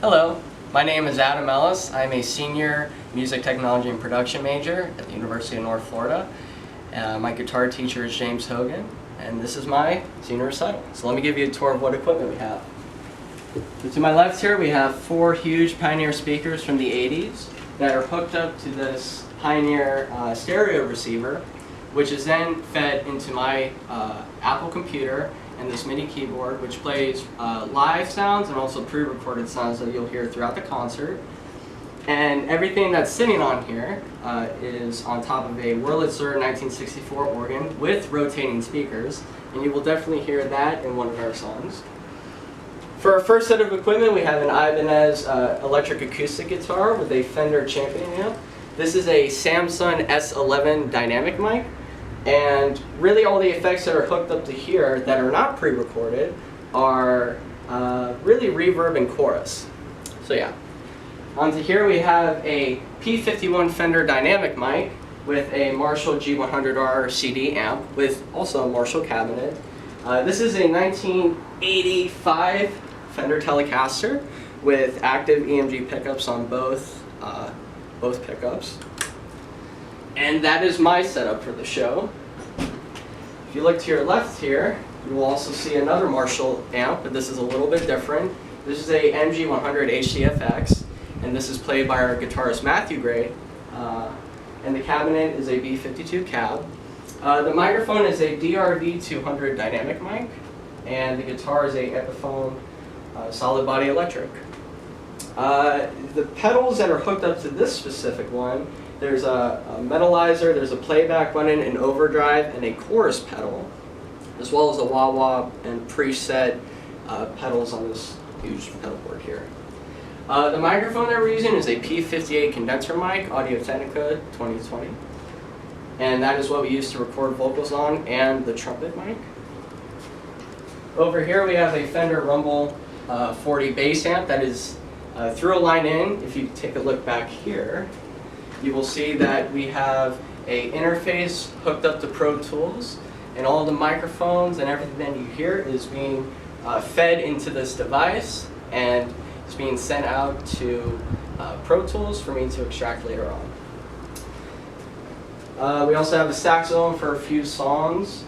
Hello, my name is Adam Ellis. I'm a senior music technology and production major at the University of North Florida. My guitar teacher is James Hogan, and this is my senior recital. So let me give you a tour of what equipment we have. So to my left here we have 4 huge Pioneer speakers from the 80s that are hooked up to this Pioneer stereo receiver, which is then fed into my Apple computer and this MIDI keyboard, which plays live sounds and also pre-recorded sounds that you'll hear throughout the concert. And everything that's sitting on here is on top of a Wurlitzer 1964 organ with rotating speakers, and you will definitely hear that in one of our songs. For our first set of equipment, we have an Ibanez electric acoustic guitar with a Fender Champion Amp. This is a Samson S11 Dynamic Mic. And really all the effects that are hooked up to here that are not pre-recorded are really reverb and chorus. So yeah. Onto here we have a P51 Fender Dynamic Mic with a Marshal G100R CD amp with also a Marshal Cabinet. This is a 1985 Fender Telecaster with active EMG pickups on both pickups. And that is my setup for the show. If you look to your left here, you will also see another Marshal amp, but this is a little bit different. This is a MG100 HDFX, and this is played by our guitarist Matthew Gray. And the cabinet is a B52 cab. The microphone is a DRV200 Dynamic Mic, and the guitar is a Epiphone solid body electric. The pedals that are hooked up to this specific one, there's a metalizer, there's a playback button, an overdrive, and a chorus pedal, as well as a wah-wah and preset pedals on this huge pedal board here. The microphone that we're using is a P58 condenser mic, Audio Technica 2020, and that is what we use to record vocals on, and the trumpet mic. Over here we have a Fender Rumble 40 bass amp that is through a line in. If you take a look back here, you will see that we have an interface hooked up to Pro Tools, and all the microphones and everything that you hear is being fed into this device, and it's being sent out to Pro Tools for me to extract later on. We also have a saxophone for a few songs.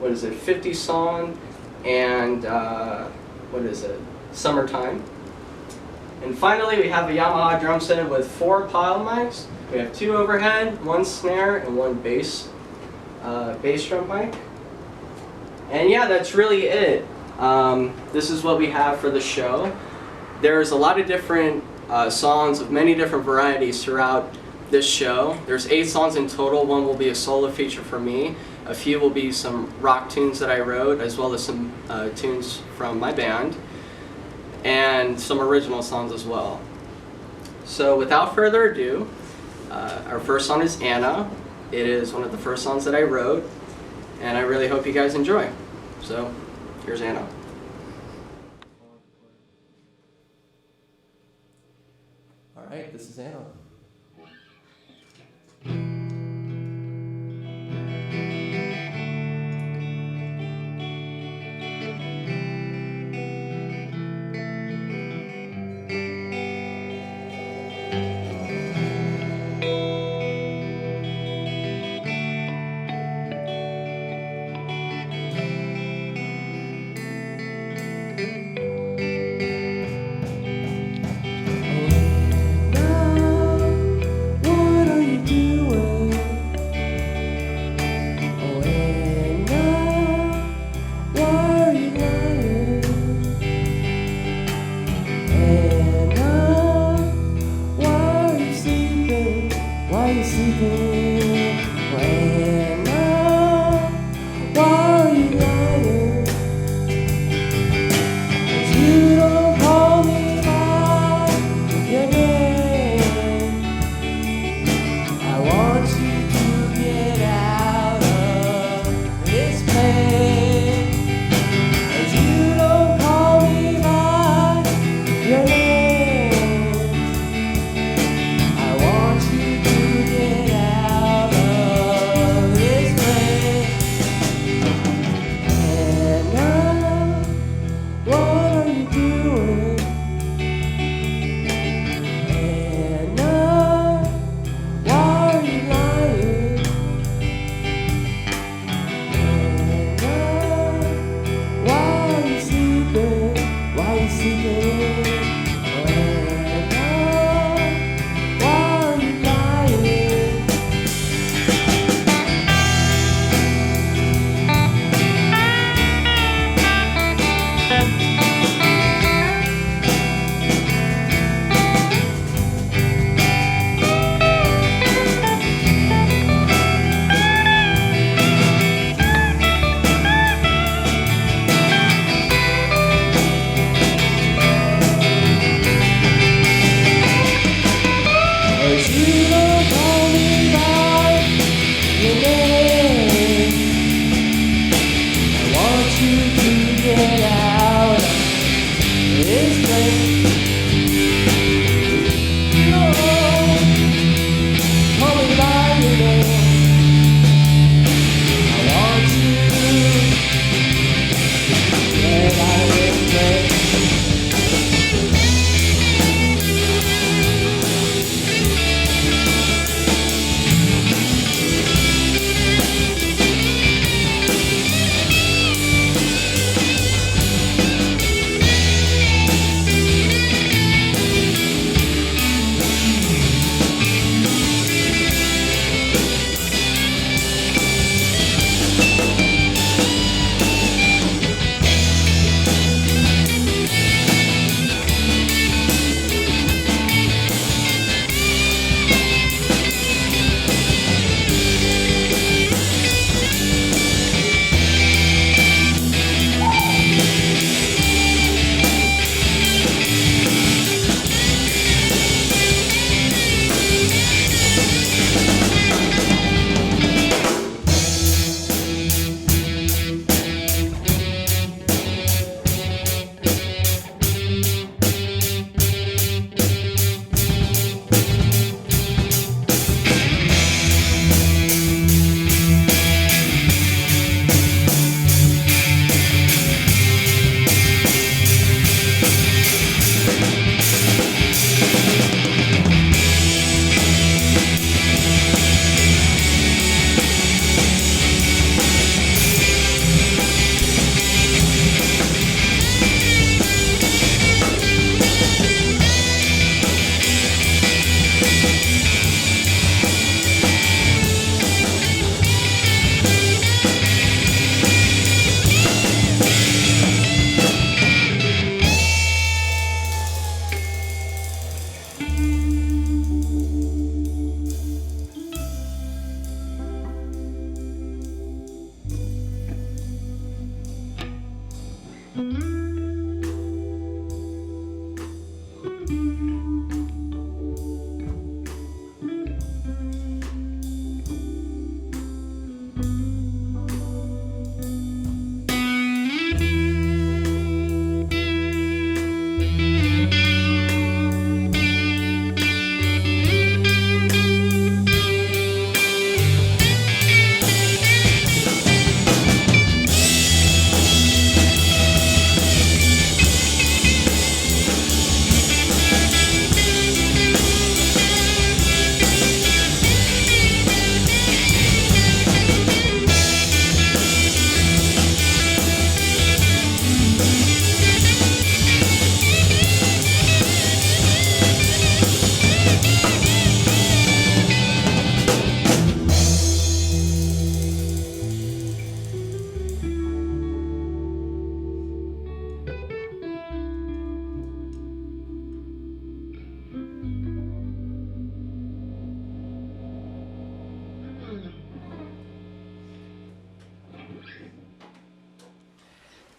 50 song and Summertime. And finally, we have a Yamaha drum set with 4 pile mics. We have 2 overhead, 1 snare, and 1 bass drum mic. And yeah, that's really it. This is what we have for the show. There's a lot of different songs of many different varieties throughout this show. There's 8 songs in total. 1 will be a solo feature for me. A few will be some rock tunes that I wrote, as well as some tunes from my band, and some original songs as well. So without further ado, our first song is Anna. It is one of the first songs that I wrote, and I really hope you guys enjoy. So here's Anna. Alright, this is Anna. I want you to get out.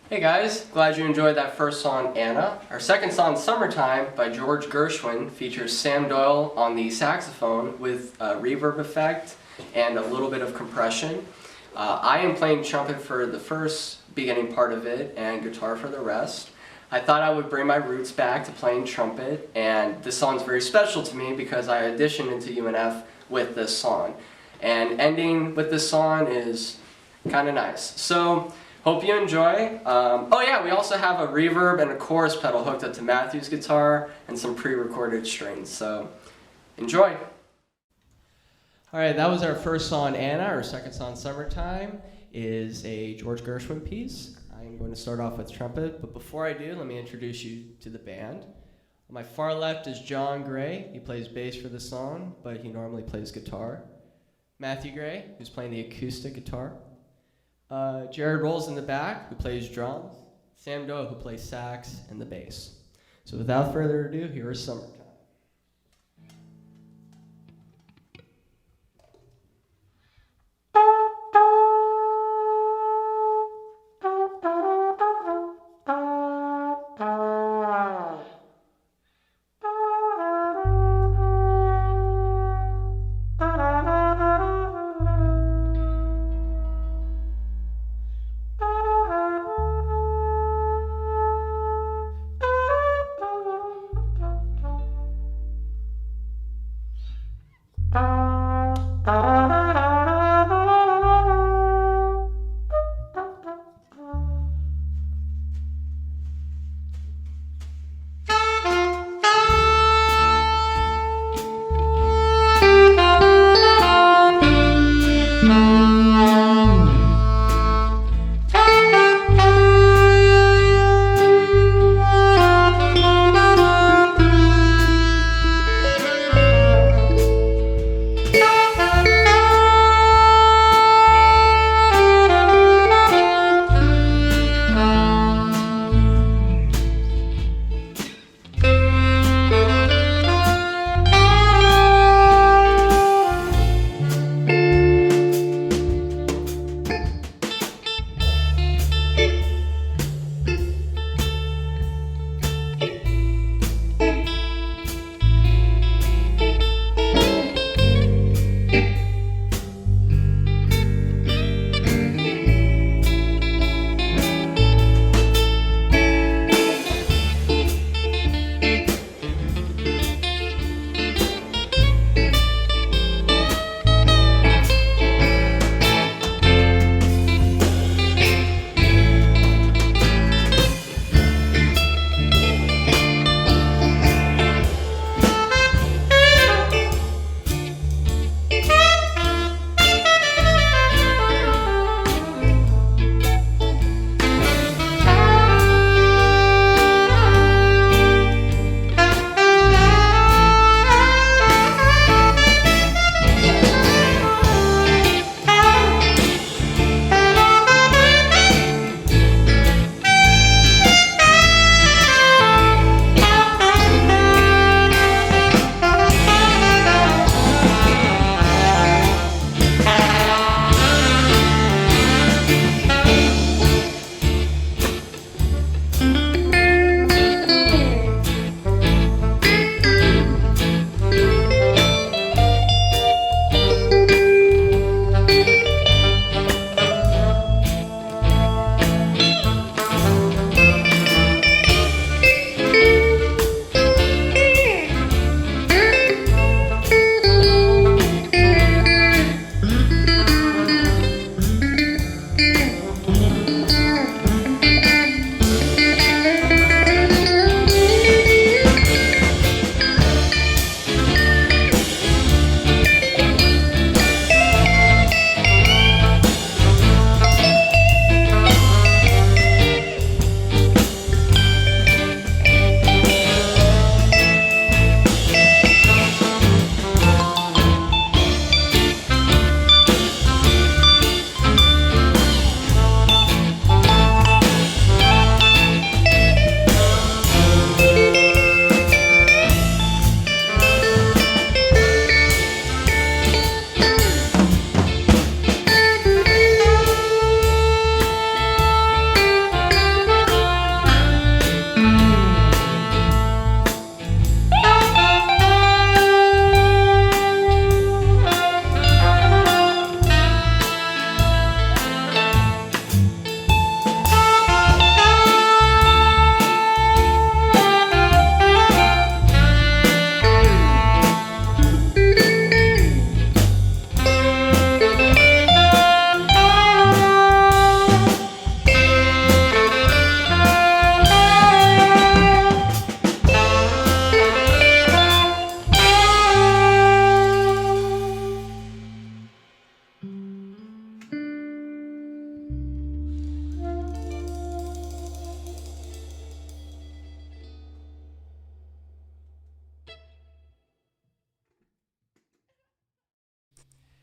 Hey guys, glad you enjoyed that first song, Anna. Our second song, Summertime, by George Gershwin, features Sam Doyle on the saxophone with a reverb effect and a little bit of compression. I am playing trumpet for the first beginning part of it and guitar for the rest. I thought I would bring my roots back to playing trumpet, and this song's very special to me because I auditioned into UNF with this song. And ending with this song is kind of nice. So, hope you enjoy. Oh yeah, we also have a reverb and a chorus pedal hooked up to Matthew's guitar and some pre-recorded strings, so enjoy. Alright, that was our first song, Anna. Our second song, Summertime, is a George Gershwin piece. I'm going to start off with trumpet, but before I do, let me introduce you to the band. On my far left is John Gray. He plays bass for the song, but he normally plays guitar. Matthew Gray, who's playing the acoustic guitar. Jarrett Roles in the back, who plays drums. Sam Doyle, who plays sax and the bass. So without further ado, here is Summertime.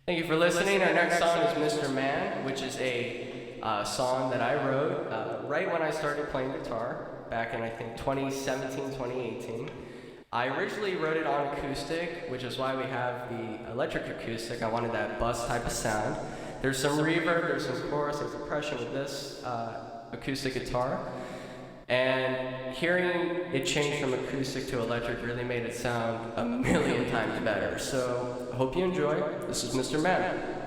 Thank you for listening. Our next song is Mr. Man, which is a song that I wrote right when I started playing guitar back in, I think, 2017, 2018. I originally wrote it on acoustic, which is why we have the electric acoustic. I wanted that bus type of sound. There's some reverb, there's some chorus, there's compression with this acoustic guitar. And hearing it change from acoustic to electric really made it sound a million times better. So I hope you enjoy. This is Mr. Man.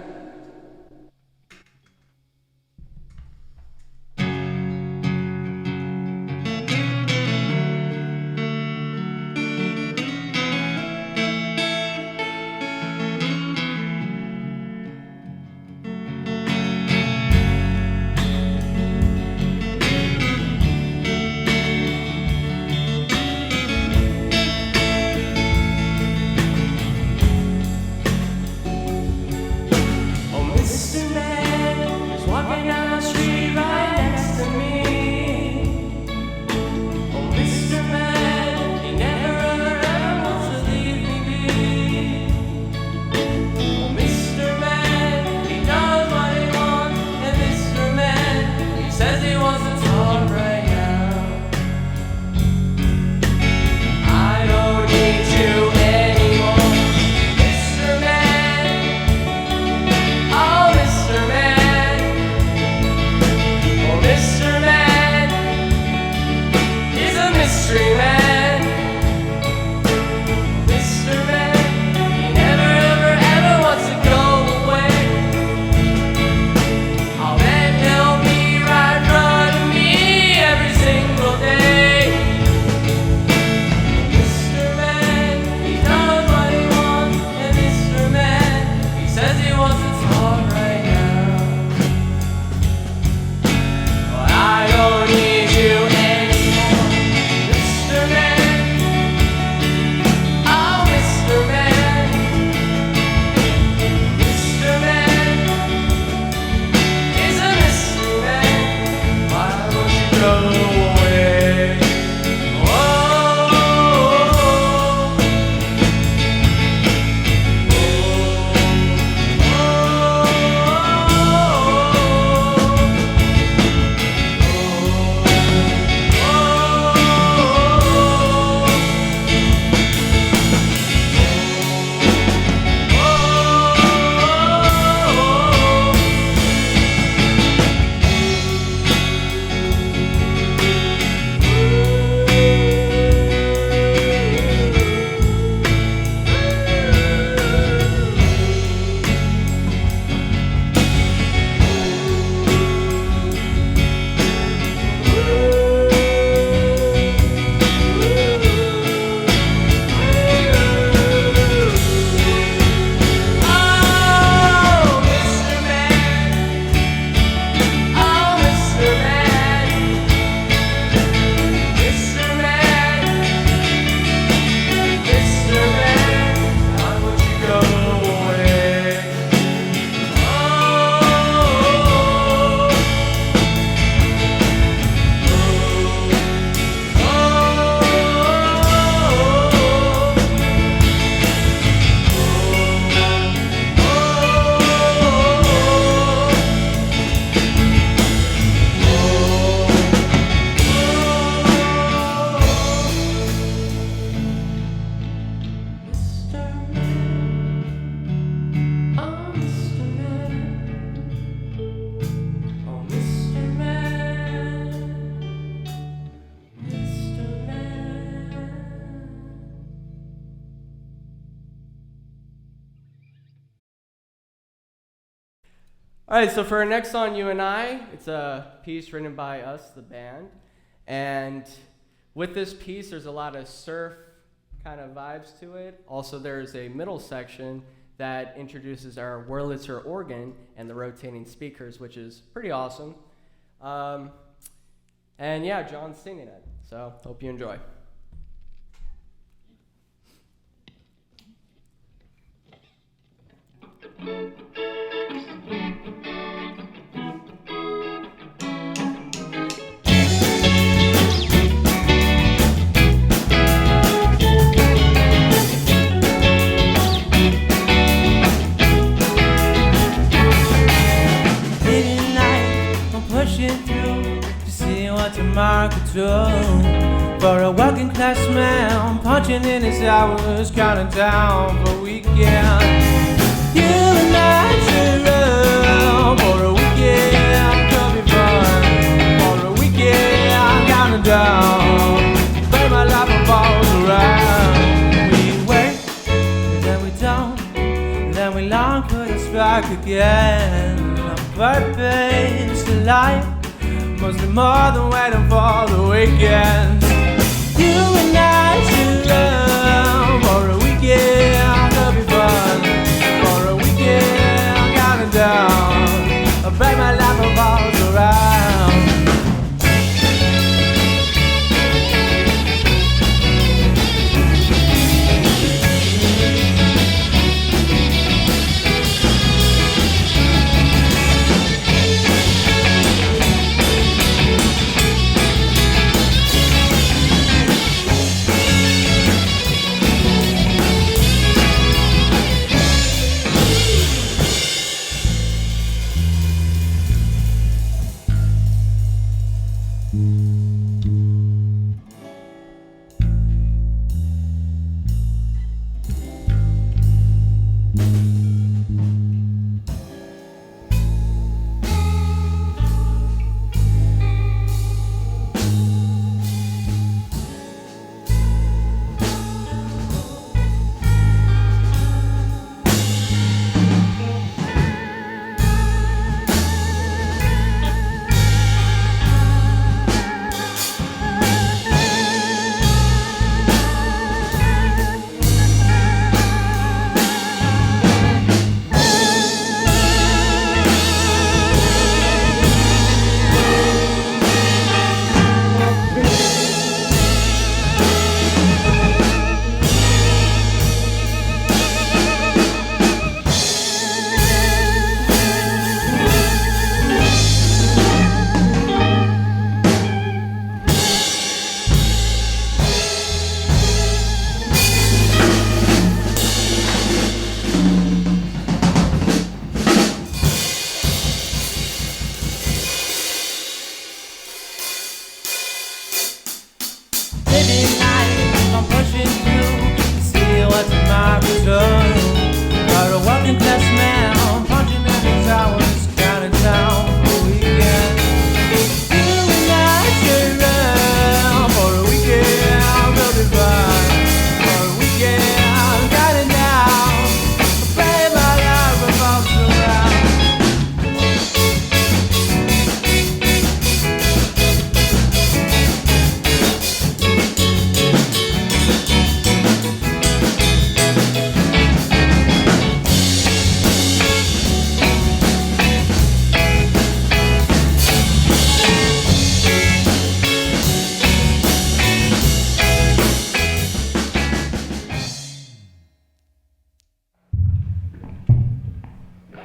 All right, so for our next song, You and I, it's a piece written by us, the band. And with this piece, there's a lot of surf kind of vibes to it. Also, there's a middle section that introduces our Wurlitzer organ and the rotating speakers, which is pretty awesome. And yeah, John's singing it, so hope you enjoy. too. For a working class man, punching in his hours, counting down for weekend. You and I should run for a weekend, could be fun. For a weekend, counting down, but my life revolves around. We wait, then we don't, then we long for the spark again. A purpose to life must be more than waiting for the weekend. You and I should run for a weekend, could be fun. For a weekend, counting down, I bet my life revolves around.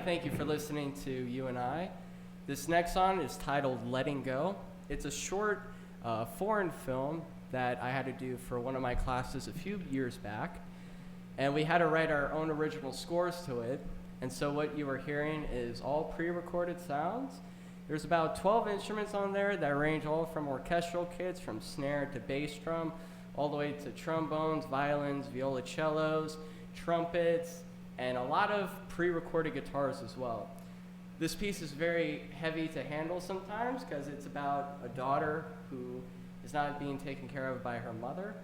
Thank you for listening to You and I. This next song is titled Letting Go. It's a short foreign film that I had to do for one of my classes a few years back. And we had to write our own original scores to it. And so what you are hearing is all pre-recorded sounds. There's about 12 instruments on there that range all from orchestral kits, from snare to bass drum, all the way to trombones, violins, violoncellos, trumpets, and a lot of pre-recorded guitars as well. This piece is very heavy to handle sometimes because it's about a daughter who is not being taken care of by her mother.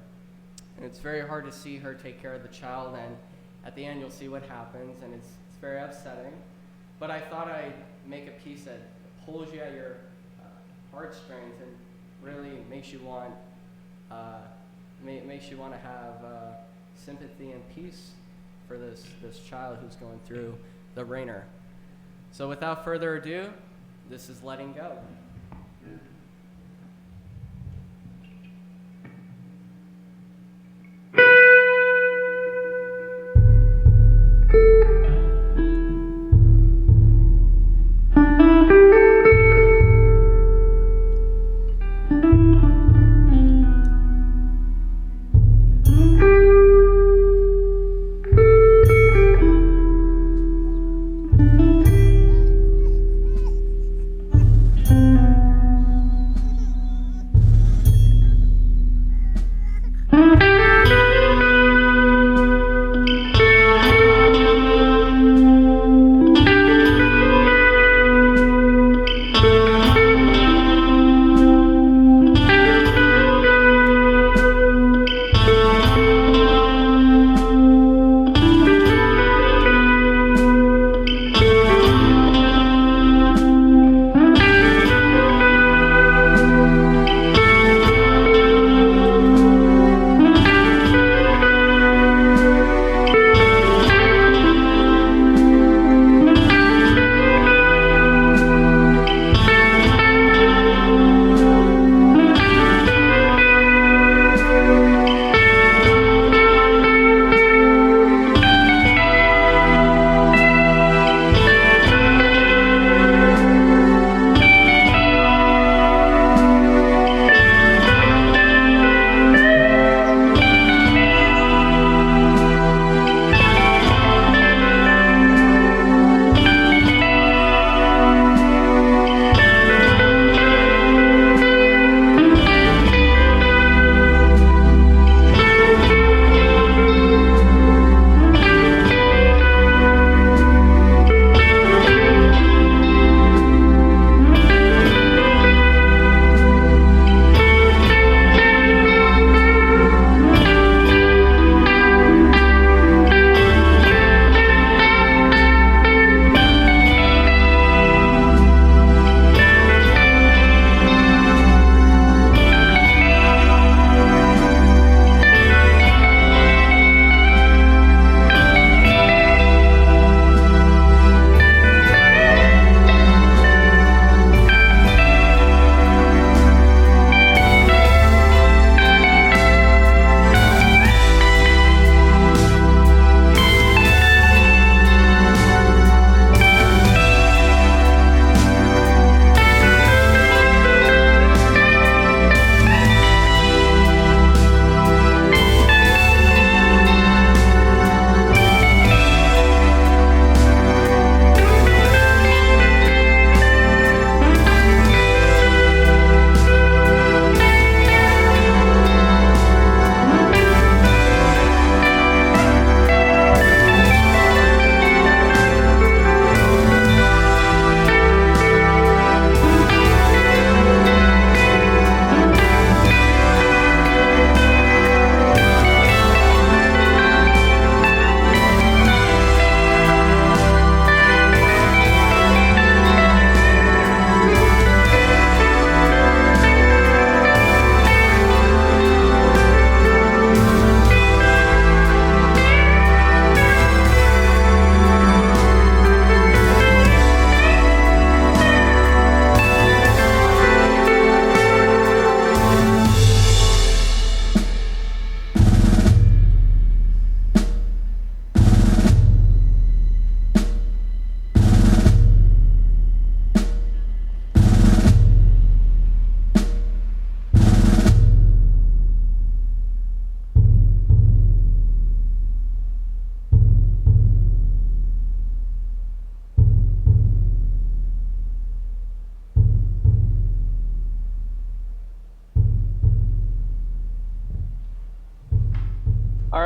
And it's very hard to see her take care of the child, and at the end you'll see what happens, and it's very upsetting. But I thought I'd make a piece that pulls you at your heartstrings and really makes you want to have sympathy and peace for this child who's going through the ringer. So without further ado, this is Letting Go.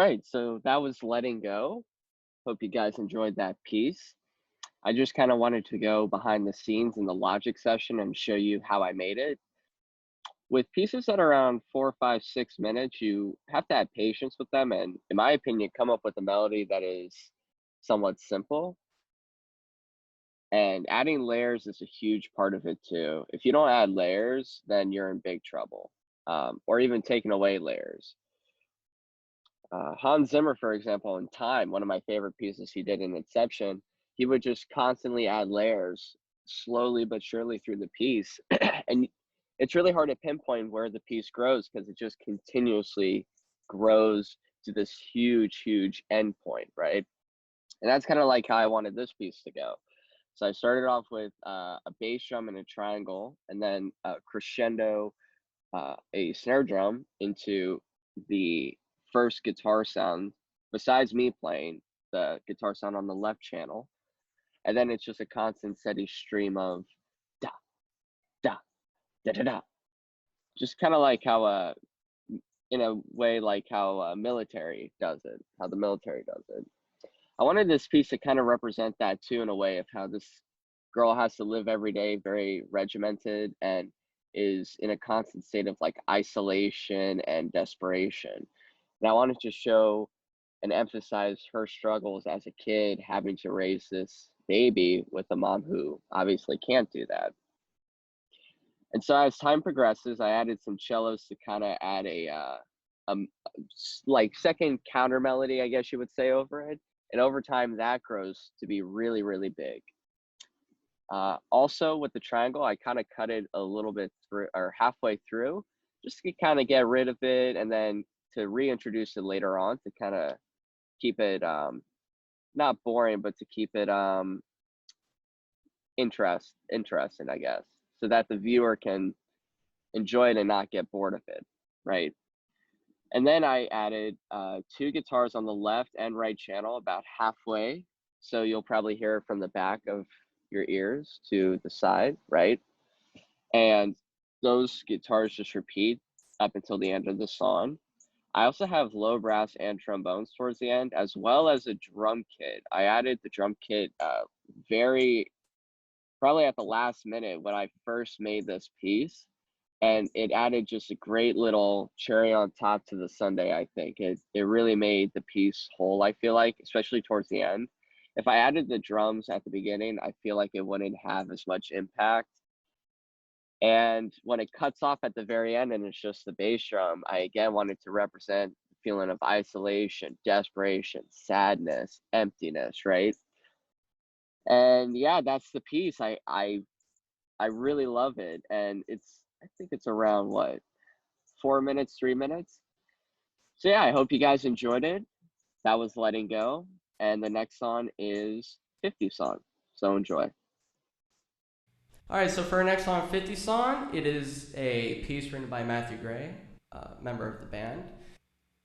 right, so that was Letting Go. Hope you guys enjoyed that piece. I just kind of wanted to go behind the scenes in the Logic session and show you how I made it. With pieces that are around 4, 5, 6 minutes, you have to have patience with them and, in my opinion, come up with a melody that is somewhat simple. And adding layers is a huge part of it too. If you don't add layers, then you're in big trouble, or even taking away layers. Hans Zimmer, for example, in Time, one of my favorite pieces he did in Inception, he would just constantly add layers slowly but surely through the piece. And it's really hard to pinpoint where the piece grows because it just continuously grows to this huge, huge endpoint, right? And that's kind of like how I wanted this piece to go. So I started off with a bass drum in a triangle, and then crescendo a snare drum into the first guitar sound, besides me playing the guitar sound on the left channel. And then it's just a constant steady stream of da, da, da, da, da. Just kind of like how, in a way, like how military does it, how the military does it. I wanted this piece to kind of represent that too, in a way of how this girl has to live every day very regimented and is in a constant state of like isolation and desperation. And I wanted to show and emphasize her struggles as a kid having to raise this baby with a mom who obviously can't do that. And so as time progresses, I added some cellos to kind of add a like second counter melody, I guess you would say, over it. And over time, that grows to be really, really big. Also, with the triangle, I kind of cut it a little bit through, or halfway through, just to kind of get rid of it, and then to reintroduce it later on to kind of keep it not boring, but to keep it interesting, I guess, so that the viewer can enjoy it and not get bored of it, right? And then I added 2 guitars on the left and right channel about halfway. So you'll probably hear it from the back of your ears to the side, right? And those guitars just repeat up until the end of the song. I also have low brass and trombones towards the end, as well as a drum kit. I added the drum kit probably at the last minute when I first made this piece. And it added just a great little cherry on top to the sundae, I think. It really made the piece whole, I feel like, especially towards the end. If I added the drums at the beginning, I feel like it wouldn't have as much impact. And when it cuts off at the very end and it's just the bass drum, I again wanted to represent the feeling of isolation, desperation, sadness, emptiness, right? And yeah, that's the piece. I really love it. And I think it's around what, 4 minutes, 3 minutes. So yeah, I hope you guys enjoyed it. That was Letting Go. And the next song is 50 song. So enjoy. All right, so for our next song, 50 song, it is a piece written by Matthew Gray, member of the band.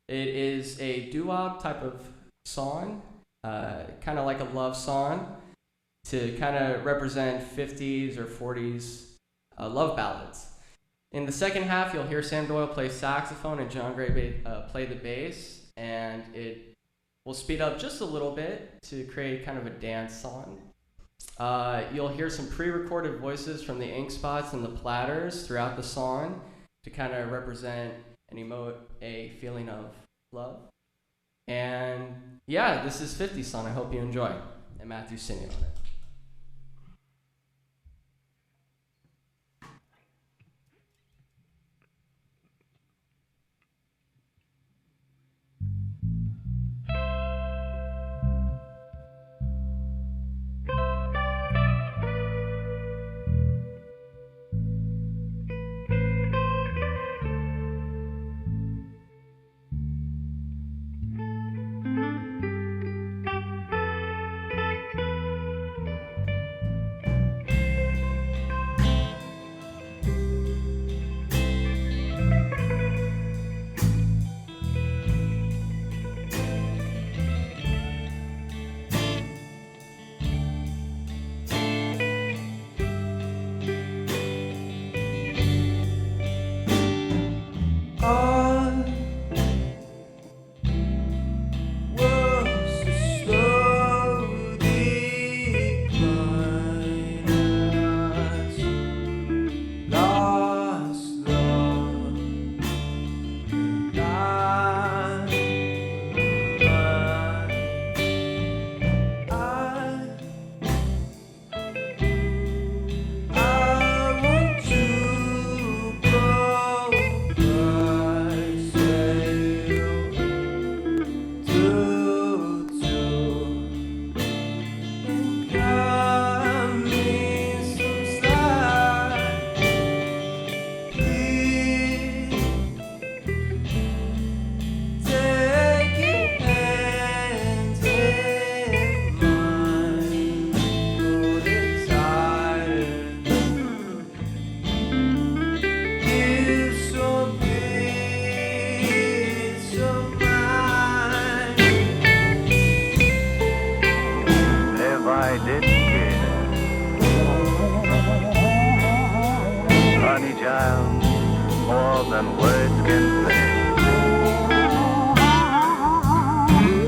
It is a doo-wop type of song, kind of like a love song, to kind of represent 50s or 40s love ballads. In the second half, you'll hear Sam Doyle play saxophone and John Gray play the bass, and it will speed up just a little bit to create kind of a dance song. You'll hear some pre-recorded voices from the ink spots and the platters throughout the song to kind of represent and emote a feeling of love. And yeah, this is 50 song. I hope you enjoy. And Matthew's singing on it. I didn't care. Honey child, more than words can say.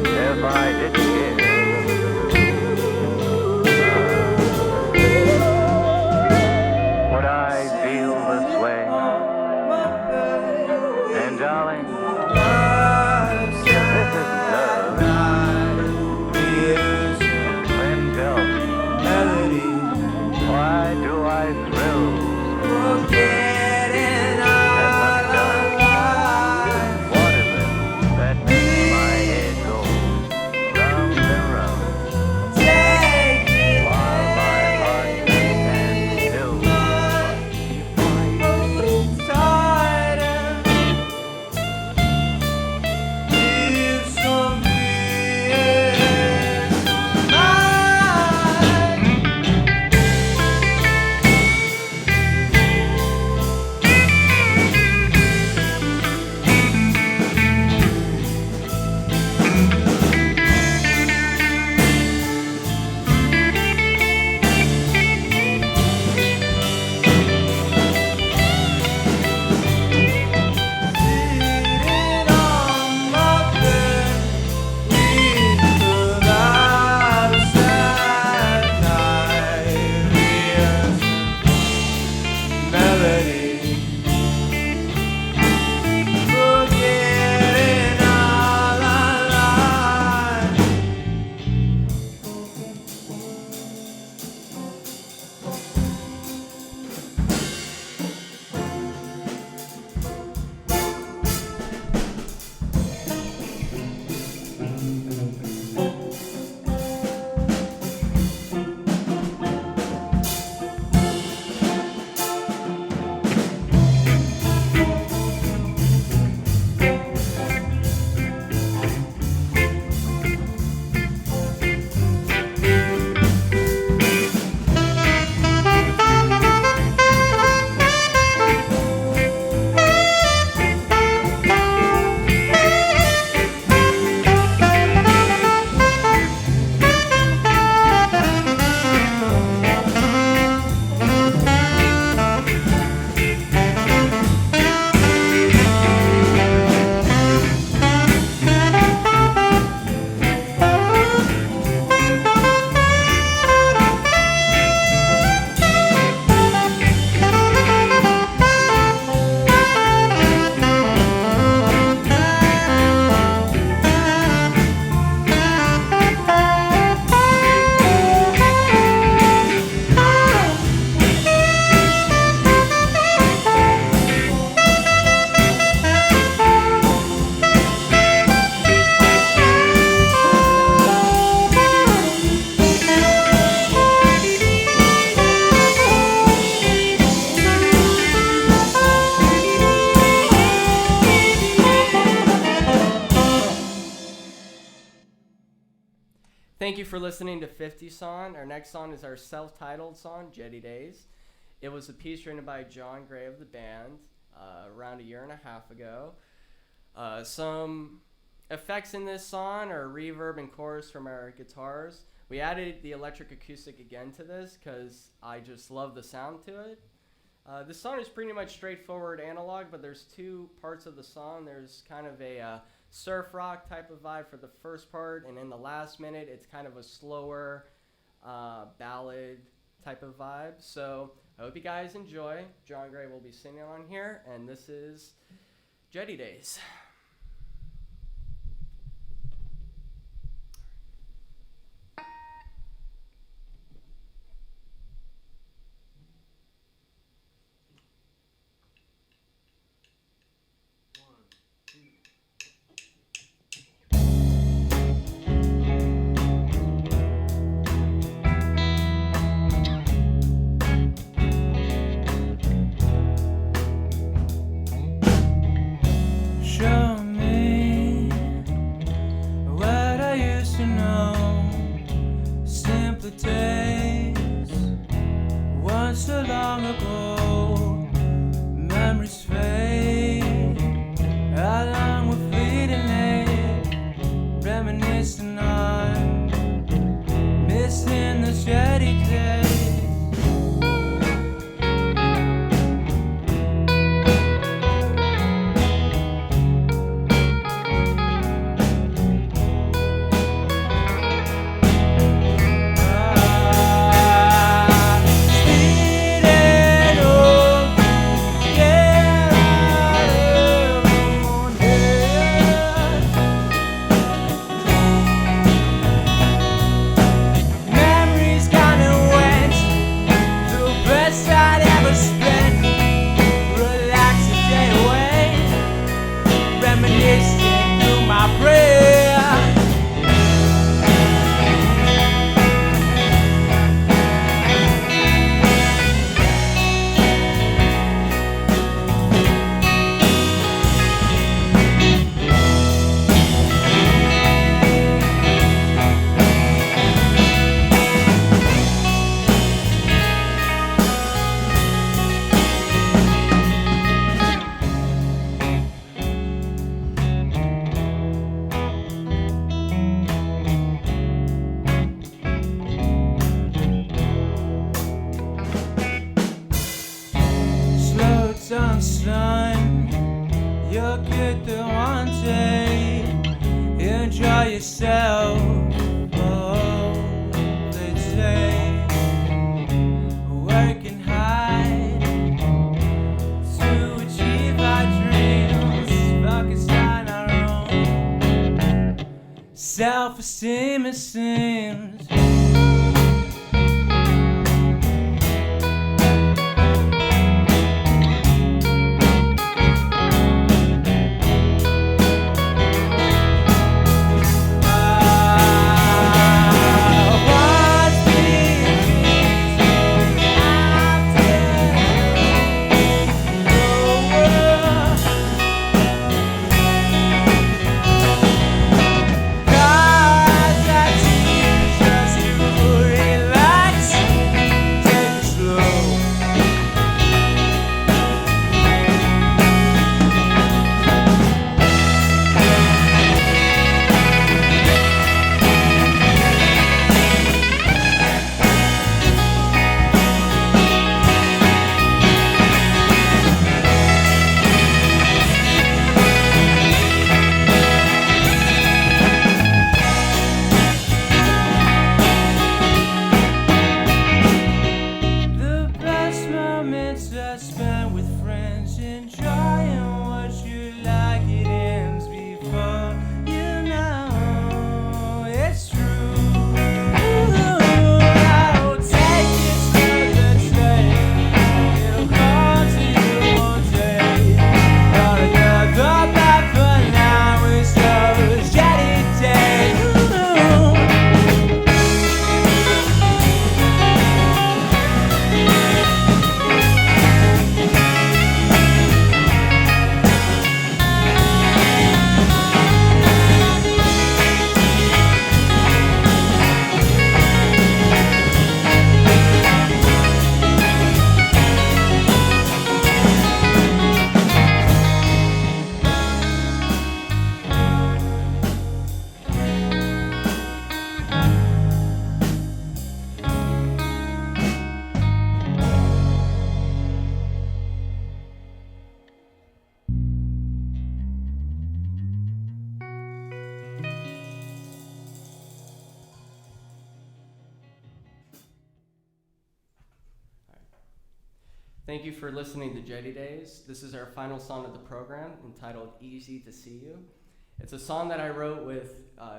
If I didn't care, would I feel this way? And darling, if this isn't love, then tell me, why do I thrill? Forgetting all our lives. What is it that makes my head go round and round, Take while my heart stands still? it tighter. Leave some peace mine. Sitting on my bed, weak without a sad night. Melody, forgetting all our lives. Thank you for listening to 50 song. Our next song is our self-titled song, Jetty Days. It was a piece written by John Gray of the band around a year and a half ago. Some effects in this song are reverb and chorus from our guitars. We added the electric acoustic again to this because I just love the sound to it. This song is pretty much straightforward analog, but there's two parts of the song. There's kind of a surf rock type of vibe for the first part, and in the last minute it's kind of a slower ballad type of vibe. So I hope you guys enjoy. John Gray will be singing on here, and this is Jetty Days. Ellis in the Jetty Days. Self-esteem it seems. Thank you for listening to Jetty Days. This is our final song of the program, entitled Easy to See You. It's a song that I wrote with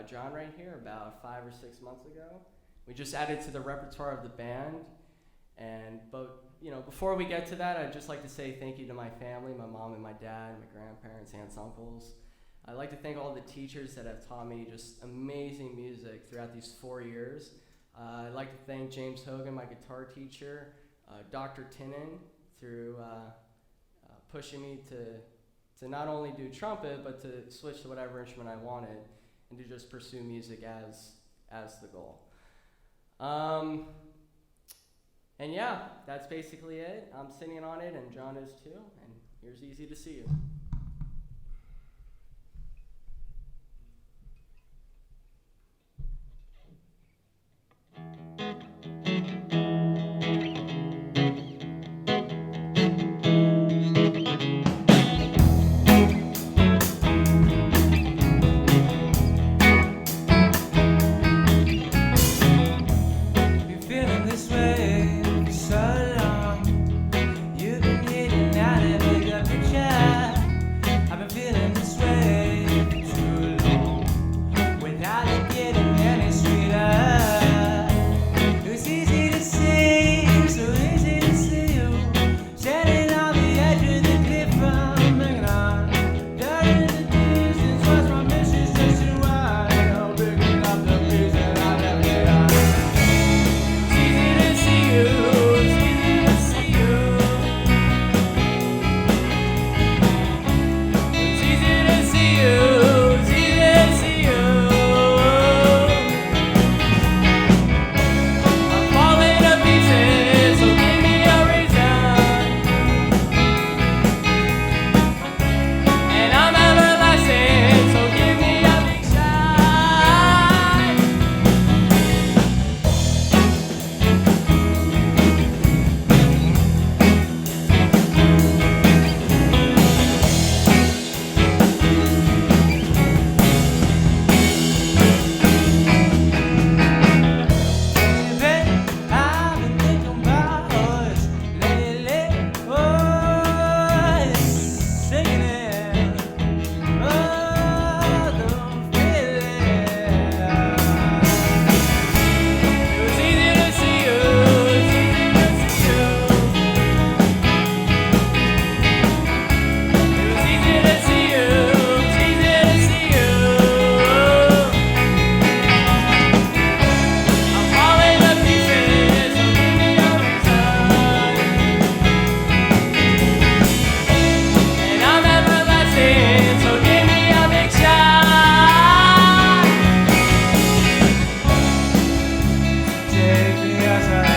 John right here about 5 or 6 months ago. We just added to the repertoire of the band. But before we get to that, I'd just like to say thank you to my family, my mom and my dad, my grandparents, aunts, uncles. I'd like to thank all the teachers that have taught me just amazing music throughout these 4 years. I'd like to thank James Hogan, my guitar teacher, Dr. Tinnen, through pushing me to not only do trumpet, but to switch to whatever instrument I wanted, and to just pursue music as the goal. And yeah, that's basically it. I'm singing on it, and John is too, and here's Easy to See You. as I